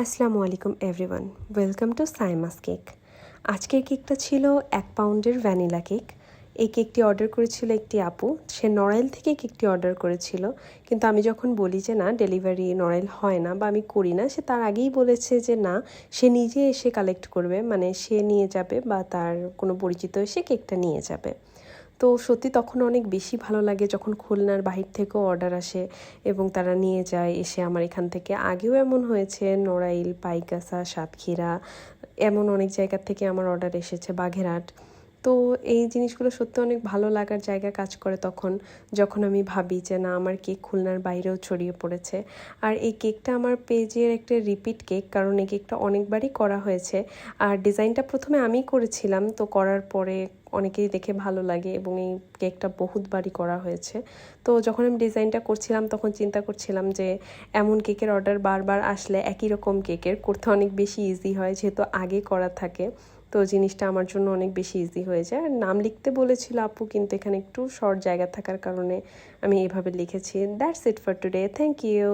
আসসালামু আলাইকুম everyone, welcome to Saima's cake. আজকের কেকটা ছিল 1 পাউন্ডের ভ্যানিলা কেক। এই কেকটি অর্ডার করেছিল একটি আপু। সে নড়াইল থেকে কেকটি অর্ডার করেছিল, কিন্তু আমি যখন বলি যে না, ডেলিভারি নড়াইল হয় না বা আমি করি না, সে তার আগেই বলেছে যে না, সে নিজে এসে কালেক্ট করবে, মানে সে নিয়ে যাবে বা তার কোনো পরিচিত এসে কেকটা নিয়ে যাবে। তো সত্যি তখন অনেক বেশি ভালো লাগে যখন খুলনার বাহির থেকেও অর্ডার আসে এবং তারা নিয়ে যায় এসে আমার এখান থেকে। আগেও এমন হয়েছে, নড়াইল, পাইকগাছা, সাতক্ষীরা, এমন অনেক জায়গা থেকে আমার অর্ডার এসেছে, বাঘেরহাট। তো এই জিনিসগুলো সত্যি অনেক ভালো লাগার জায়গা কাজ করে তখন, যখন আমি ভাবি যে না, আমার কেক খুলনার বাইরেও ছড়িয়ে পড়েছে। আর এই কেকটা আমার পেজের একটা রিপিট কেক, কারণ এই কেকটা অনেকবারই করা হয়েছে। আর ডিজাইনটা প্রথমে আমি করেছিলাম, তো করার পরে অনেকেই দেখে ভালো লাগে এবং এই কেকটা বহুতবারই করা হয়েছে। তো যখন আমি ডিজাইনটা করছিলাম তখন চিন্তা করছিলাম যে এমন কেকের অর্ডার বারবার আসলে একই রকম কেকের করতে অনেক বেশি ইজি হয়, যেহেতু আগে করা থাকে। তো জিনিসটা আমার জন্য অনেক বেশি ইজি হয়ে যায়। আর নাম লিখতে বলেছিল আপু, কিন্তু এখানে একটু শর্ট জায়গা থাকার কারণে আমি এভাবে লিখেছি। That's it for today, thank you.